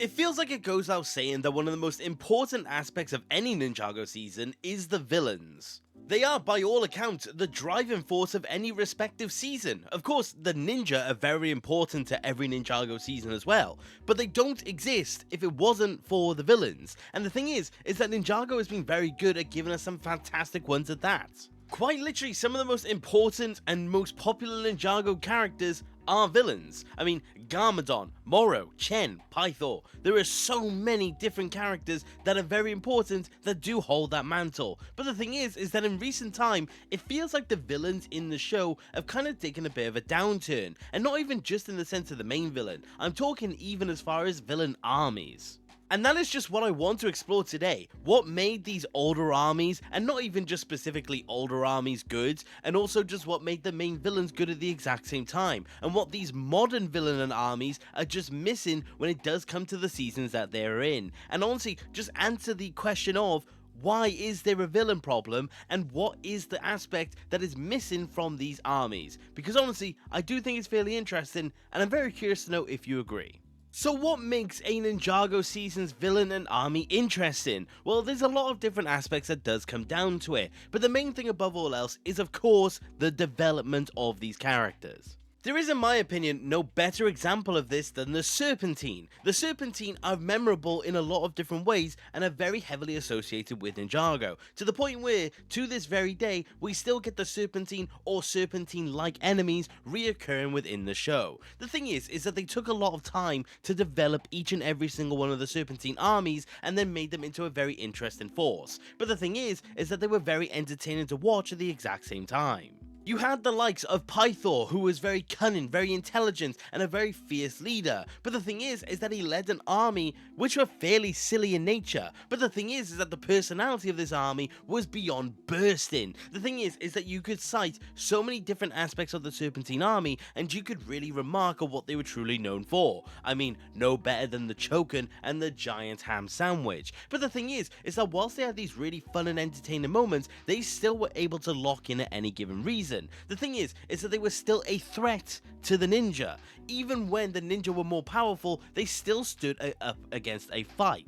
It feels like it goes without saying that one of the most important aspects of any Ninjago season is the villains. They are, by all accounts, the driving force of any respective season. Of course, the ninja are very important to every Ninjago season as well, but they don't exist if it wasn't for the villains. And the thing is that Ninjago has been very good at giving us some fantastic ones at that. Quite literally, some of the most important and most popular Ninjago characters are villains. I mean, Garmadon, Moro, Chen, Pythor. There are so many different characters that are very important that do hold that mantle. But the thing is that in recent time, it feels like the villains in the show have kind of taken a bit of a downturn. And not even just in the sense of the main villain, I'm talking even as far as villain armies. And that is just what I want to explore today. What made these older armies, and not even just specifically older armies, good, and also just what made the main villains good at the exact same time, and what these modern villain and armies are just missing when it does come to the seasons that they're in. And honestly, just answer the question of, why is there a villain problem, and what is the aspect that is missing from these armies? Because honestly, I do think it's fairly interesting, and I'm very curious to know if you agree. So what makes a Ninjago season's villain and army interesting? Well, there's a lot of different aspects that does come down to it, but the main thing above all else is of course the development of these characters. There is, in my opinion, no better example of this than the Serpentine. The Serpentine are memorable in a lot of different ways and are very heavily associated with Ninjago, to the point where, to this very day, we still get the Serpentine or Serpentine-like enemies reoccurring within the show. The thing is that they took a lot of time to develop each and every single one of the Serpentine armies and then made them into a very interesting force. But the thing is that they were very entertaining to watch at the exact same time. You had the likes of Pythor, who was very cunning, very intelligent, and a very fierce leader. But the thing is that he led an army which were fairly silly in nature. But the thing is that the personality of this army was beyond bursting. The thing is that you could cite so many different aspects of the Serpentine army, and you could really remark on what they were truly known for. I mean, no better than the Chokin and the giant ham sandwich. But the thing is that whilst they had these really fun and entertaining moments, they still were able to lock in at any given reason. The thing is that they were still a threat to the ninja. Even when the ninja were more powerful, they still stood up against a fight.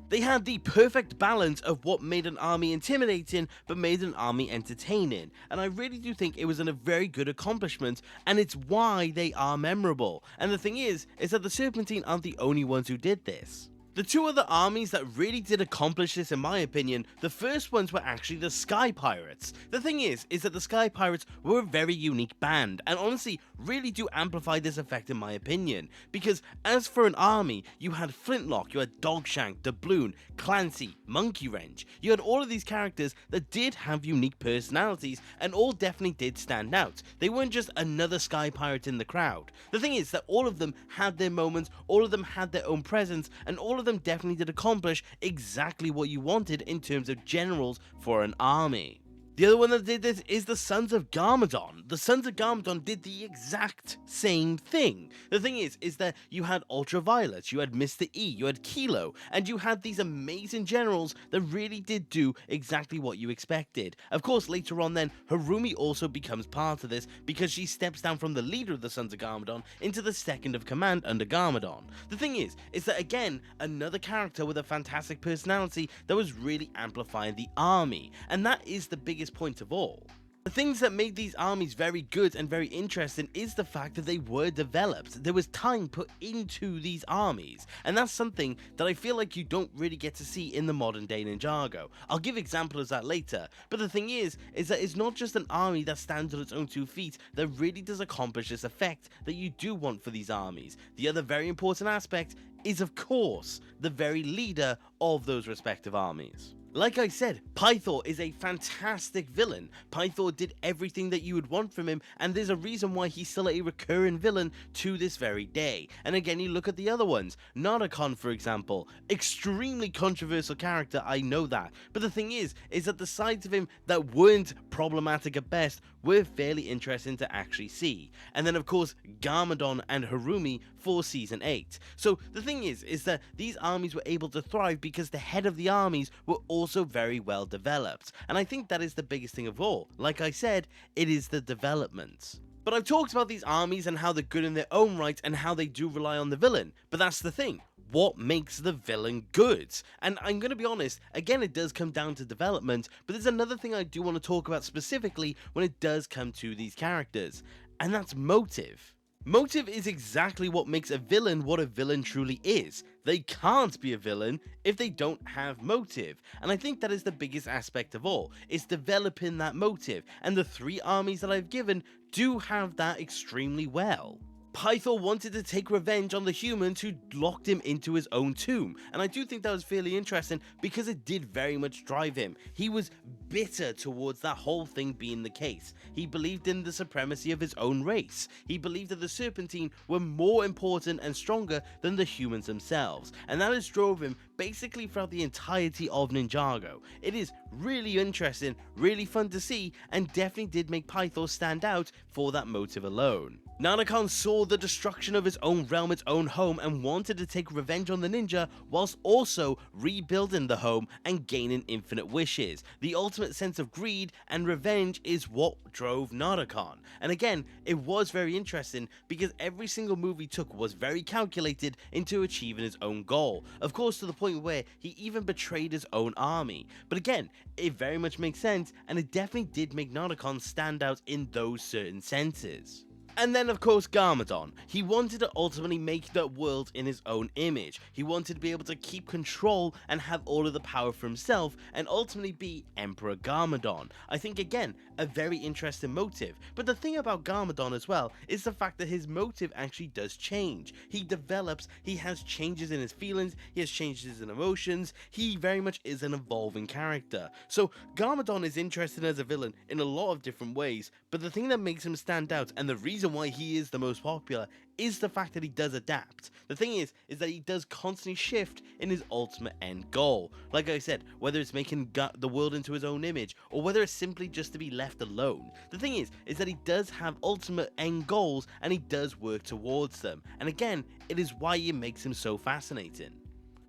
They had the perfect balance of what made an army intimidating but made an army entertaining, and I really do think it was a very good accomplishment, and it's why they are memorable. And the thing is that the Serpentine aren't the only ones who did this. The two other armies that really did accomplish this, in my opinion, the first ones were actually the Sky Pirates. The thing is that the Sky Pirates were a very unique band, and honestly really do amplify this effect in my opinion, because as for an army, you had Flintlock, you had Dogshank, Doubloon, Clancy, Monkey Wrench. You had all of these characters that did have unique personalities, and all definitely did stand out. They weren't just another Sky Pirate in the crowd. The thing is that all of them had their moments, all of them had their own presence, and all of them definitely did accomplish exactly what you wanted in terms of generals for an army. The other one that did this is the Sons of Garmadon. The Sons of Garmadon did the exact same thing. The thing is that you had Ultraviolet, you had Mr. E, you had Kilo, and you had these amazing generals that really did do exactly what you expected. Of course, later on then, Harumi also becomes part of this because she steps down from the leader of the Sons of Garmadon into the second of command under Garmadon. The thing is that again, another character with a fantastic personality that was really amplifying the army, and that is the biggest point of all. The things that made these armies very good and very interesting is the fact that they were developed. There was time put into these armies, and that's something that I feel like you don't really get to see in the modern day Ninjago. I'll give examples of that later, but the thing is that it's not just an army that stands on its own 2 feet that really does accomplish this effect that you do want for these armies. The other very important aspect is, of course, the very leader of those respective armies. Like I said, Pythor is a fantastic villain. Pythor did everything that you would want from him, and there's a reason why he's still a recurring villain to this very day. And again, you look at the other ones. Naracon, for example, extremely controversial character, I know that. But the thing is that the sides of him that weren't problematic at best were fairly interesting to actually see. And then of course, Garmadon and Harumi for Season 8. So the thing is that these armies were able to thrive because the head of the armies were also very well developed, and I think that is the biggest thing of all. Like I said, it is the development. But I've talked about these armies and how they're good in their own right and how they do rely on the villain, but that's the thing. what makes the villain good. And I'm going to be honest, again, it does come down to development, but there's another thing I do want to talk about specifically when it does come to these characters, and that's motive. Motive is exactly what makes a villain what a villain truly is. They can't be a villain if they don't have motive, and I think that is the biggest aspect of all, is developing that motive, and the 3 armies that I've given do have that extremely well. Pythor wanted to take revenge on the humans who locked him into his own tomb, and I do think that was fairly interesting because it did very much drive him. He was bitter towards that whole thing being the case. He believed in the supremacy of his own race. He believed that the Serpentine were more important and stronger than the humans themselves, and that has drove him basically throughout the entirety of Ninjago. It is really interesting, really fun to see, and definitely did make Pythor stand out for that motive alone. Narukon saw the destruction of his own realm, its own home, and wanted to take revenge on the ninja whilst also rebuilding the home and gaining infinite wishes. The ultimate sense of greed and revenge is what drove Narukon. And again, it was very interesting because every single move he took was very calculated into achieving his own goal. Of course, to the point where he even betrayed his own army. But again, it very much makes sense, and it definitely did make Narukon stand out in those certain senses. And then of course Garmadon. He wanted to ultimately make the world in his own image. He wanted to be able to keep control and have all of the power for himself and ultimately be Emperor Garmadon. I think again, a very interesting motive. But the thing about Garmadon as well is the fact that his motive actually does change. He develops, he has changes in his feelings, he has changes in emotions, he very much is an evolving character. So Garmadon is interesting as a villain in a lot of different ways, but the thing that makes him stand out and the reason why he is the most popular is the fact that he does adapt. The thing is that he does constantly shift in his ultimate end goal. Like I said, whether it's making the world into his own image, or whether it's simply just to be left alone. The thing is that he does have ultimate end goals and he does work towards them. And again, it is why it makes him so fascinating.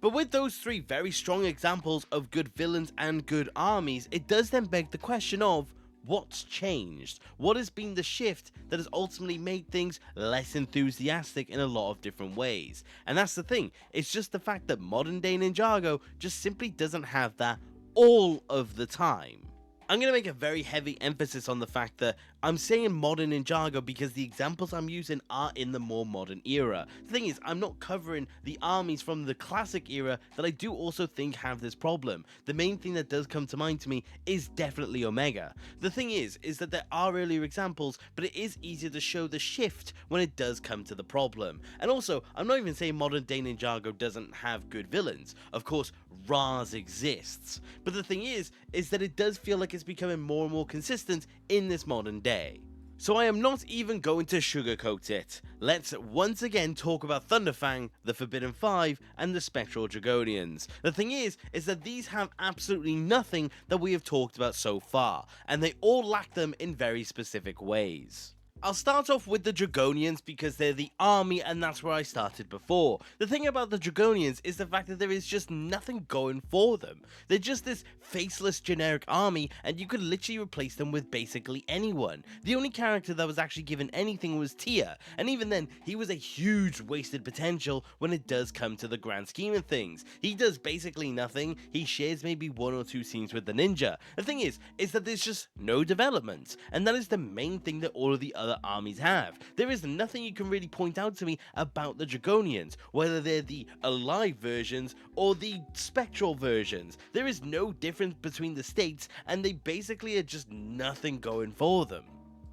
But with those 3 very strong examples of good villains and good armies, it does then beg the question of, what's changed? What has been the shift that has ultimately made things less enthusiastic in a lot of different ways? And that's the thing, it's just the fact that modern day Ninjago just simply doesn't have that all of the time. I'm going to make a very heavy emphasis on the fact that I'm saying modern Ninjago because the examples I'm using are in the more modern era. The thing is, I'm not covering the armies from the classic era that I do also think have this problem. The main thing that does come to mind to me is definitely Omega. The thing is that there are earlier examples, but it is easier to show the shift when it does come to the problem. And also, I'm not even saying modern day Ninjago doesn't have good villains. Of course, Raz exists. But the thing is that it does feel like it's becoming more and more consistent in this modern day. So I am not even going to sugarcoat it. Let's once again talk about Thunderfang, the Forbidden Five, and the Spectral Dragonians. The thing is that these have absolutely nothing that we have talked about so far, and they all lack them in very specific ways. I'll start off with the Dragonians because they're the army and that's where I started before. The thing about the Dragonians is the fact that there is just nothing going for them. They're just this faceless generic army and you could literally replace them with basically anyone. The only character that was actually given anything was Tia, and even then he was a huge wasted potential when it does come to the grand scheme of things. He does basically nothing, he shares maybe 1 or 2 scenes with the ninja. The thing is that there's just no development, and that is the main thing that all of the other armies have. There is nothing you can really point out to me about the Dragonians, whether they're the alive versions or the spectral versions. There is no difference between the states and they basically are just nothing going for them.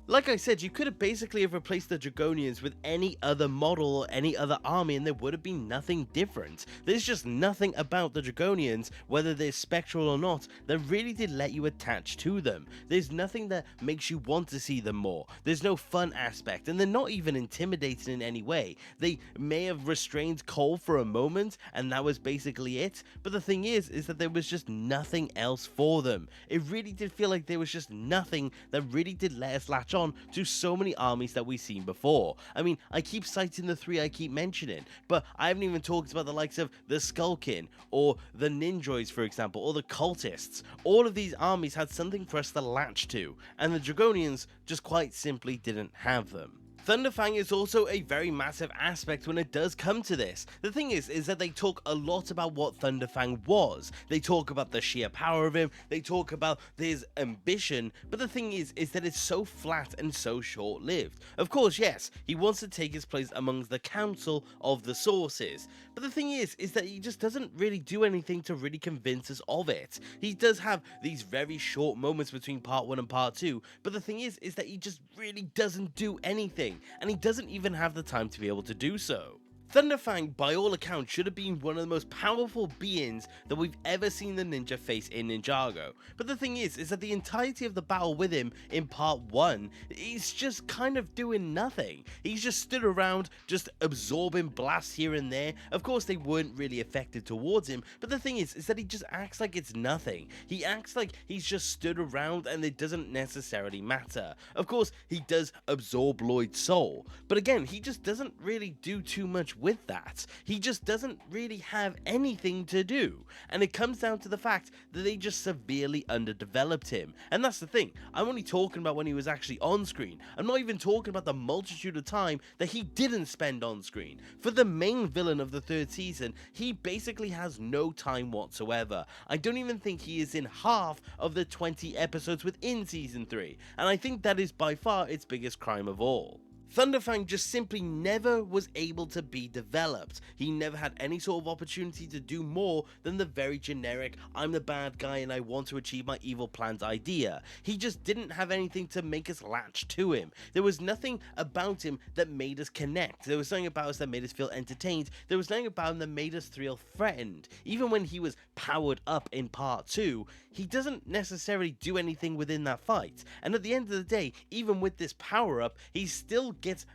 Like I said, you could have basically have replaced the Dragonians with any other model or any other army and there would have been nothing different. There's just nothing about the Dragonians, whether they're spectral or not, that really did let you attach to them. There's nothing that makes you want to see them more. There's no fun aspect, and they're not even intimidating in any way. They may have restrained Cole for a moment, and that was basically it, but the thing is that there was just nothing else for them. It really did feel like there was just nothing that really did let us latch on to so many armies that we've seen before. I mean, I keep citing the 3 I keep mentioning, but I haven't even talked about the likes of the Skullkin, or the Ninjoids for example, or the Cultists. All of these armies had something for us to latch to, and the Dragonians just quite simply didn't have them. Thunderfang is also a very massive aspect when it does come to this. The thing is that they talk a lot about what Thunderfang was. They talk about the sheer power of him, they talk about his ambition, but the thing is that it's so flat and so short-lived. Of course, yes, he wants to take his place amongst the council of the sources, but the thing is that he just doesn't really do anything to really convince us of it. He does have these very short moments between part 1 and part 2, but the thing is that he just really doesn't do anything. And he doesn't even have the time to be able to do so. Thunderfang, by all accounts, should have been one of the most powerful beings that we've ever seen the ninja face in Ninjago. But the thing is that the entirety of the battle with him in part 1, he's just kind of doing nothing. He's just stood around, just absorbing blasts here and there. Of course, they weren't really effective towards him, but the thing is that he just acts like it's nothing. He acts like he's just stood around and it doesn't necessarily matter. Of course, he does absorb Lloyd's soul, but again, he just doesn't really do too much with that. He just doesn't really have anything to do, and it comes down to the fact that they just severely underdeveloped him. And that's the thing, I'm only talking about when he was actually on screen. I'm not even talking about the multitude of time that he didn't spend on screen. For the main villain of the 3rd season, he basically has no time whatsoever. I don't even think he is in half of the 20 episodes within season 3, and I think that is by far its biggest crime of all. Thunderfang just simply never was able to be developed. He never had any sort of opportunity to do more than the very generic, I'm the bad guy and I want to achieve my evil plans idea. He just didn't have anything to make us latch to him. There was nothing about him that made us connect. There was something about us that made us feel entertained. There was nothing about him that made us feel threatened. Even when he was powered up in part 2, he doesn't necessarily do anything within that fight. And at the end of the day, even with this power up, he still gets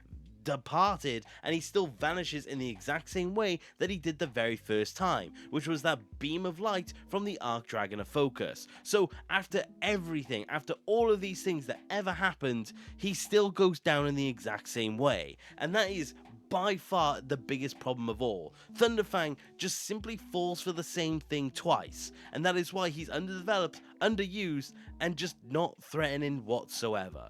departed and he still vanishes in the exact same way that he did the very first time, which was that beam of light from the Arc Dragon of Focus. So after everything, after all of these things that ever happened, he still goes down in the exact same way, and that is by far the biggest problem of all. Thunderfang just simply falls for the same thing twice, and that is why he's underdeveloped, underused, and just not threatening whatsoever.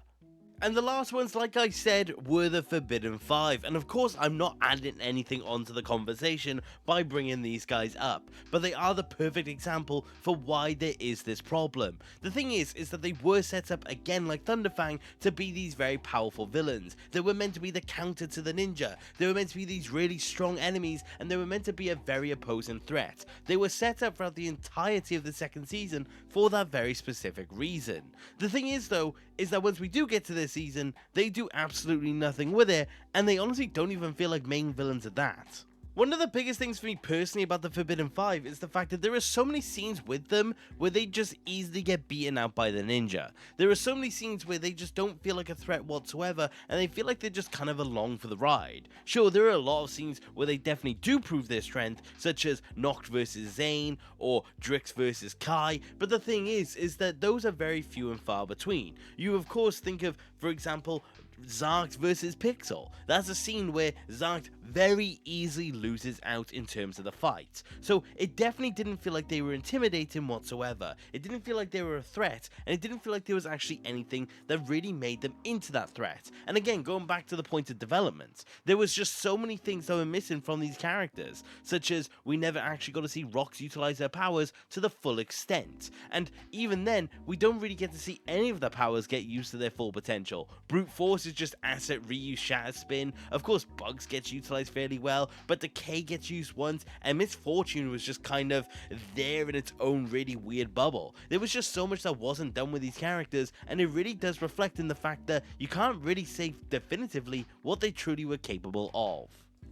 And the last ones, like I said, were the Forbidden Five, and of course I'm not adding anything onto the conversation by bringing these guys up, but they are the perfect example for why there is this problem. The thing is that they were set up, again like Thunderfang, to be these very powerful villains. They were meant to be the counter to the ninja, they were meant to be these really strong enemies, and they were meant to be a very opposing threat. They were set up throughout the entirety of the 2nd season for that very specific reason. The thing is though, is that once we do get to this season, they do absolutely nothing with it, and they honestly don't even feel like main villains at that. One of the biggest things for me personally about the Forbidden Five is the fact that there are so many scenes with them where they just easily get beaten out by the ninja. There are so many scenes where they just don't feel like a threat whatsoever, and they feel like they're just kind of along for the ride. Sure, there are a lot of scenes where they definitely do prove their strength, such as Noct versus Zane or Drix versus Kai, but the thing is that those are very few and far between. You of course think of, for example, Zarkt versus Pixel. That's a scene where Zarkt very easily loses out in terms of the fight. So it definitely didn't feel like they were intimidating whatsoever. It didn't feel like they were a threat, and it didn't feel like there was actually anything that really made them into that threat. And again, going back to the point of development, there was just so many things that were missing from these characters, such as we never actually got to see Rox utilize her powers to the full extent. And even then, we don't really get to see any of their powers get used to their full potential. Brute Force is just asset reuse, Shatter Spin. Of course, Bugs gets utilized fairly well, but Decay gets used once, and Misfortune was just kind of there in its own really weird bubble. There was just so much that wasn't done with these characters, and it really does reflect in the fact that you can't really say definitively what they truly were capable of.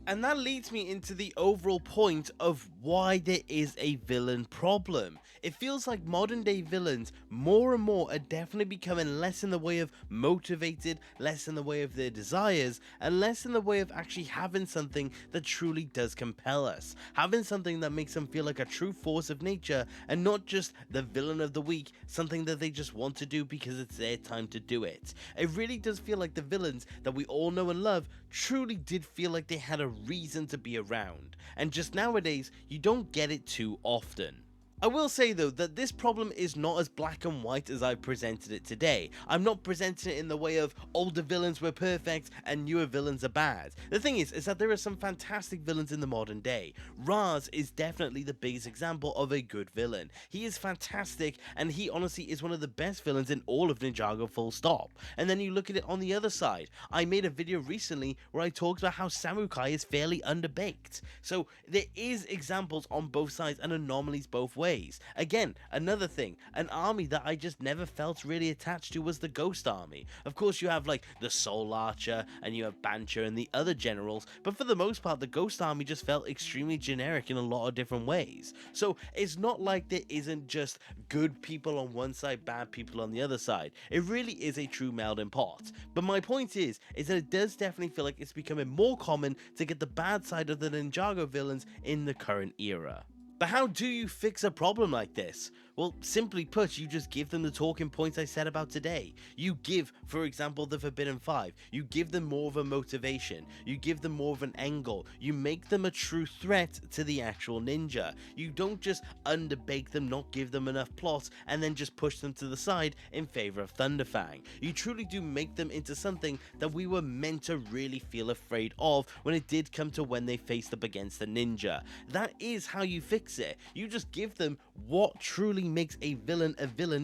And that leads me into the overall point of why there is a villain problem. It feels like modern day villains more and more are definitely becoming less in the way of motivated, less in the way of their desires, and less in the way of actually having something that truly does compel us. Having something that makes them feel like a true force of nature and not just the villain of the week, something that they just want to do because it's their time to do it. It really does feel like the villains that we all know and love truly did feel like they had a reason to be around, and just nowadays you don't get it too often. I will say though that this problem is not as black and white as I've presented it today. I'm not presenting it in the way of older villains were perfect and newer villains are bad. The thing is that there are some fantastic villains in the modern day. Raz is definitely the biggest example of a good villain. He is fantastic and he honestly is one of the best villains in all of Ninjago, full stop. And then you look at it on the other side. I made a video recently where I talked about how Samukai is fairly underbaked. So there is examples on both sides and anomalies both ways. Again, another thing, an army that I just never felt really attached to was the Ghost Army. Of course, you have like the Soul Archer and you have Bancher and the other generals, but for the most part, the Ghost Army just felt extremely generic in a lot of different ways. So it's not like there isn't just good people on one side, bad people on the other side. It really is a true melting pot. But my point is that it does definitely feel like it's becoming more common to get the bad side of the Ninjago villains in the current era. But how do you fix a problem like this? Well, simply put, you just give them the talking points I said about today. You give, for example, the Forbidden Five. You give them more of a motivation. You give them more of an angle. You make them a true threat to the actual ninja. You don't just underbake them, not give them enough plot, and then just push them to the side in favor of Thunderfang. You truly do make them into something that we were meant to really feel afraid of when it did come to when they faced up against the ninja. That is how you fix it. You just give them what truly makes a villain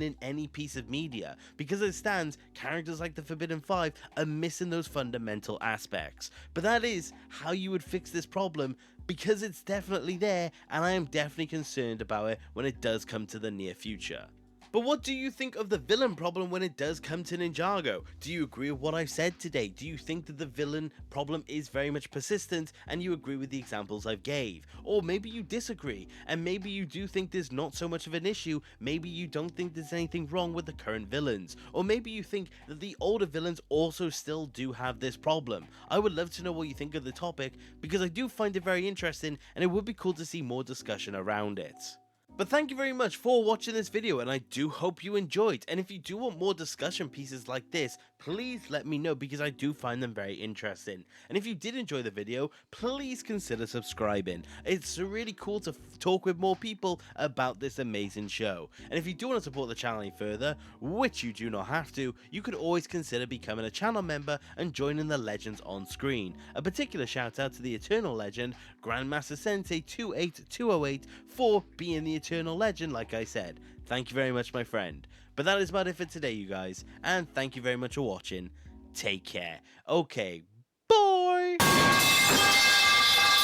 in any piece of media. Because as it stands, characters like the Forbidden Five are missing those fundamental aspects. But that is how you would fix this problem, because it's definitely there, and I am definitely concerned about it when it does come to the near future. But what do you think of the villain problem when it does come to Ninjago? Do you agree with what I've said today? Do you think that the villain problem is very much persistent and you agree with the examples I've gave? Or maybe you disagree and maybe you do think there's not so much of an issue, maybe you don't think there's anything wrong with the current villains, or maybe you think that the older villains also still do have this problem. I would love to know what you think of the topic because I do find it very interesting and it would be cool to see more discussion around it. But thank you very much for watching this video, and I do hope you enjoyed. And if you do want more discussion pieces like this, please let me know because I do find them very interesting. And if you did enjoy the video, please consider subscribing. It's really cool to talk with more people about this amazing show. And if you do want to support the channel any further, which you do not have to, you could always consider becoming a channel member and joining the legends on screen. A particular shout out to the Eternal Legend, Grandmaster Sensei 28208, for being the Eternal Legend, like I said. Thank you very much, my friend. But that is about it for today, you guys, and thank you very much for watching. Take care. Okay, bye!